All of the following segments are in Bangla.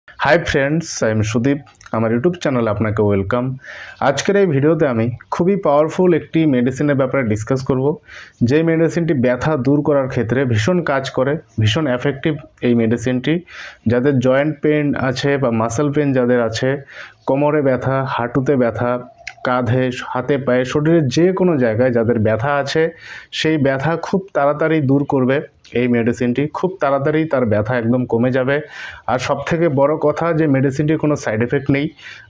Hi friends, I am Sudip. আমার ইউটিউব চ্যানেলে আপনাকে ওয়েলকাম। আজকের এই ভিডিওতে আমি খুবই পাওয়ারফুল একটি মেডিসিনের ব্যাপারে ডিসকাস করব। যে মেডিসিনটি ব্যথা দূর করার ক্ষেত্রে ভীষণ কাজ করে, ভীষণ এফেক্টিভ এই মেডিসিনটি। যাদের জয়েন্ট পেন আছে বা মাসেল পেন যাদের আছে, কোমরে ব্যথা, হাঁটুতে ব্যথা, কাঁধে, হাতে পায়ে, শরীরের যে কোনো জায়গায় যাদের ব্যথা আছে, সেই ব্যথা খুব তাড়াতাড়ি দূর করবে এই মেডিসিনটি। খুব তাড়াতাড়ি তার ব্যথা একদম কমে যাবে। আর সবথেকে বড় কথা যে মেডিসিনটির কোনো সাইড এফেক্ট নেই,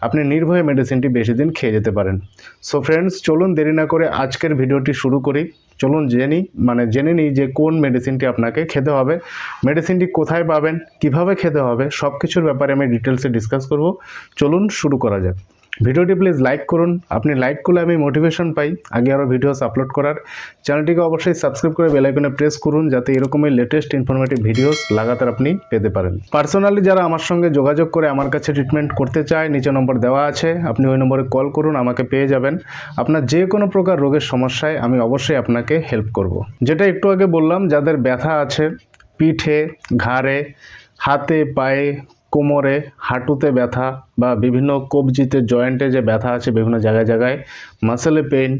আপনি নির্ভয়ে মেডিসিনটি বেশি দিন খেয়ে যেতে পারেন। সো ফ্রেন্ডস, চলুন দেরি না করে আজকের ভিডিওটি শুরু করি। চলুন জেনে নিই যে কোন মেডিসিনটি আপনাকে খেতে হবে, মেডিসিনটি কোথায় পাবেন, কিভাবে খেতে হবে, সব কিছুর ব্যাপারে আমি ডিটেলসে ডিসকাস করব। চলুন শুরু করা যাক। ভিডিওটি প্লিজ লাইক করুন। আপনি লাইক করলে আমি মোটিভেশন পাই আগে আরও ভিডিওস আপলোড করার। চ্যানেলটিকে অবশ্যই সাবস্ক্রাইব করে বেল আইকনে প্রেস করুন, যাতে এরকমই লেটেস্ট ইনফরমেটিভ ভিডিওস লাগাতার আপনি পেতে পারেন। পার্সোনালি যারা আমার সঙ্গে যোগাযোগ করে আমার কাছে ট্রিটমেন্ট করতে চায়, নিচে নম্বর দেওয়া আছে, আপনি ওই নম্বরে কল করুন, আমাকে পেয়ে যাবেন। আপনার যে কোনো প্রকার রোগের সমস্যায় আমি অবশ্যই আপনাকে হেল্প করব। যেটা একটু আগে বললাম, যাদের ব্যথা আছে পিঠে, ঘাড়ে, হাতে, পায়ে, কোমরে, হাঁটুতে ব্যথা বা বিভিন্ন কবজিতে, জয়েন্টে যে ব্যথা আছে বিভিন্ন জায়গায় জায়গায়, মাসেলে পেইন,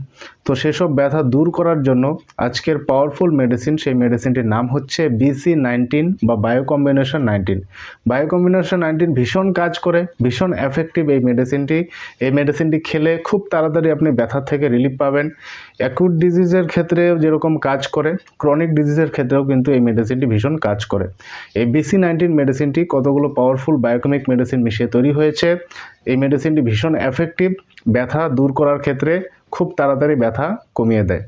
তো সেসব ব্যথা দূর করার জন্য আজকের পাওয়ারফুল মেডিসিন, সেই মেডিসিনটির নাম হচ্ছে BC19 বা বায়োকম্বিনেশন 19। বায়োকম্বিনেশন 19 ভীষণ কাজ করে, ভীষণ এফেক্টিভ এই মেডিসিনটি খেলে খুব তাড়াতাড়ি আপনি ব্যথা থেকে রিলিফ পাবেন। অ্যাকুট ডিজিজের ক্ষেত্রে যেরকম কাজ করে, ক্রনিক ডিজিজের ক্ষেত্রেও কিন্তু এই মেডিসিনটি ভীষণ কাজ করে। এই BC19 মেডিসিনটি কতগুলো পাওয়ারফুল বায়োকেমিক মেডিসিন মিশিয়ে তৈরি হয়েছে। এই মেডিসিনটি ভীষণ এফেক্টিভ, ব্যথা দূর করার ক্ষেত্রে খুব তাড়াতাড়ি ব্যথা কমিয়ে দেয়।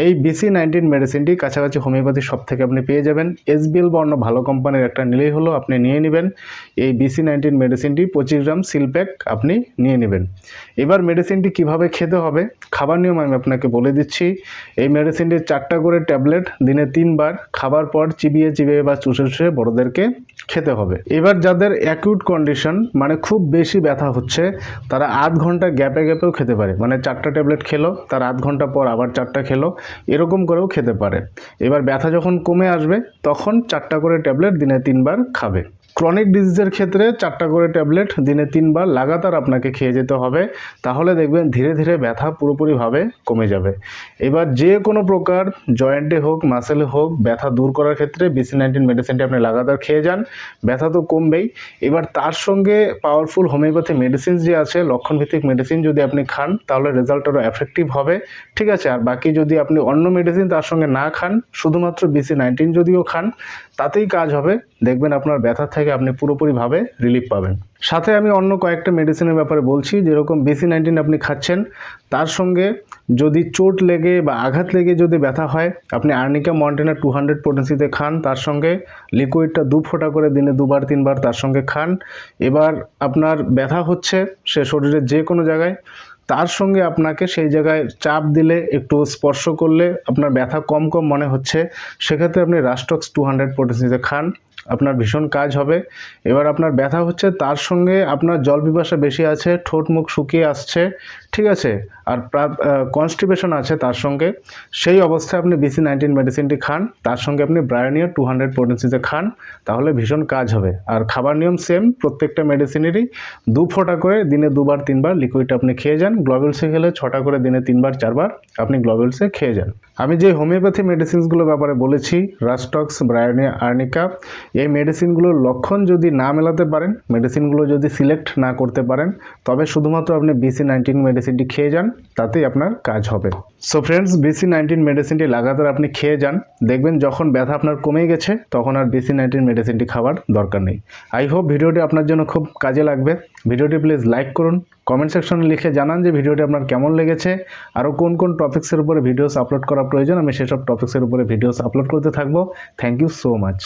এই BC19 মেডিসিনটি কাছাকাছি হোমিওপ্যাথি শপ থেকে আপনি পেয়ে যাবেন। SBL বর্ণ ভালো কোম্পানির একটা নিলেই হলো, আপনি নিয়ে নেবেন। এই BC19 মেডিসিনটি 25 গ্রাম সিলপ্যাক আপনি নিয়ে নেবেন। এবার মেডিসিনটি কিভাবে খেতে হবে, খাবার নিয়ম আমি আপনাকে বলে দিচ্ছি। এই মেডিসিনটি 4টা করে ট্যাবলেট দিনে 3 বার, খাবার পর চিবিয়ে চিবিয়ে বা চুষে চুষে বড়দেরকে খেতে হবে। এবার যাদের অ্যাকিউট কন্ডিশন, মানে খুব বেশি ব্যথা হচ্ছে, তারা আধ ঘন্টা গ্যাপে গ্যাপেও খেতে পারে। মানে 4টা ট্যাবলেট খেলো, তার আধ ঘন্টা পর আবার 4টা খেলো, এরকম করেও খেতে পারে। এবার ব্যথা যখন কমে আসবে তখন 4টা করে ট্যাবলেট দিনে 3 বার খাবে। ক্রনিক ডিজিজের ক্ষেত্রে 4টা করে ট্যাবলেট দিনে 3 বার লাগাতার আপনাকে খেয়ে যেতে হবে। তাহলে দেখবেন ধীরে ধীরে ব্যথা পুরোপুরিভাবে কমে যাবে। এবার যে কোনো প্রকার জয়েন্টে হোক, মাসেলে হোক, ব্যথা দূর করার ক্ষেত্রে BC19 মেডিসিনটি আপনি লাগাতার খেয়ে যান, ব্যথা তো কমবেই। এবার তার সঙ্গে পাওয়ারফুল হোমিওপ্যাথি মেডিসিন যে আছে, লক্ষণভিত্তিক মেডিসিন যদি আপনি খান তাহলে রেজাল্ট আরও এফেক্টিভ হবে। ঠিক আছে, আর বাকি যদি আপনি অন্য মেডিসিন তার সঙ্গে না খান, শুধুমাত্র BC19 যদিও খান, তাতেই কাজ হবে। দেখবেন আপনার ব্যথা থেকে আপনি পুরোপুরিভাবে রিলিফ পাবেন। সাথে আমি অন্য কয়েকটা মেডিসিনের ব্যাপারে বলছি। যেরকম BC19 আপনি খাচ্ছেন, তার সঙ্গে যদি চোট লেগে বা আঘাত লেগে যদি ব্যথা হয়, আপনি আর্নিকা মন্টেনা 200 পোটেন্সিতে খান। তার সঙ্গে লিকুইডটা 2 ফোঁটা করে দিনে 2 বার 3 বার তার সঙ্গে খান। এবার আপনার ব্যথা হচ্ছে সে শরীরের যে কোনো জায়গায়, তার সঙ্গে আপনাকে সেই জায়গায় চাপ দিলে, একটু স্পর্শ করলে আপনার ব্যথা কম কম মনে হচ্ছে, সেক্ষেত্রে আপনি রাস্টক্স 200 পোটেন্সিতে খান, আপনার ভীষণ কাজ হবে। এবার আপনার ব্যথা হচ্ছে, তার সঙ্গে আপনার জল পিপাসা বেশি আছে, ঠোঁট মুখ শুকিয়ে আসছে, ঠিক আছে, আর কনস্টিপেশন আছে তার সঙ্গে, সেই অবস্থায় আপনি BC19 মেডিসিনটি খান, তার সঙ্গে আপনি ব্রায়োনিয়া 200 পোটেন্সিতে খান, তাহলে ভীষণ কাজ হবে। আর খাবার নিয়ম সেম, প্রত্যেকটা মেডিসিনেরই 2 ফোঁটা করে দিনে 2 বার 3 বার লিকুইডটা আপনি খেয়ে যান। গ্লোবেলসে খেলে 6টা করে দিনে 3 বার 4 বার আপনি গ্লোবেলসে খেয়ে যান। আমি যে হোমিওপ্যাথি মেডিসিনসগুলোর ব্যাপারে বলেছি, রাস্টক্স, ব্রায়োনিয়া, আর্নিকা, এই মেডিসিনগুলোর লক্ষণ যদি না মেলাতে পারেন, মেডিসিনগুলো যদি সিলেক্ট না করতে পারেন, তবে শুধুমাত্র আপনি BC19 মেডিসিনটি খেয়ে যান, তাতেই আপনার কাজ হবে। সো ফ্রেন্ডস, BC19 মেডিসিনটি লাগাতার আপনি খেয়ে যান, দেখবেন যখন ব্যথা আপনার কমে গেছে তখন আর BC19 মেডিসিনটি খাবার দরকার নেই। আই হোপ ভিডিওটি আপনার জন্য খুব কাজে লাগবে। ভিডিওটি প্লিজ লাইক করুন, কমেন্ট সেকশনে লিখে জানান যে ভিডিওটি আপনার কেমন লেগেছে, আরও কোন কোন টপিক্সের উপরে ভিডিওস আপলোড করা প্রয়োজন, আমি সেসব টপিক্সের উপরে ভিডিওস আপলোড করতে থাকবো। Thank you so much.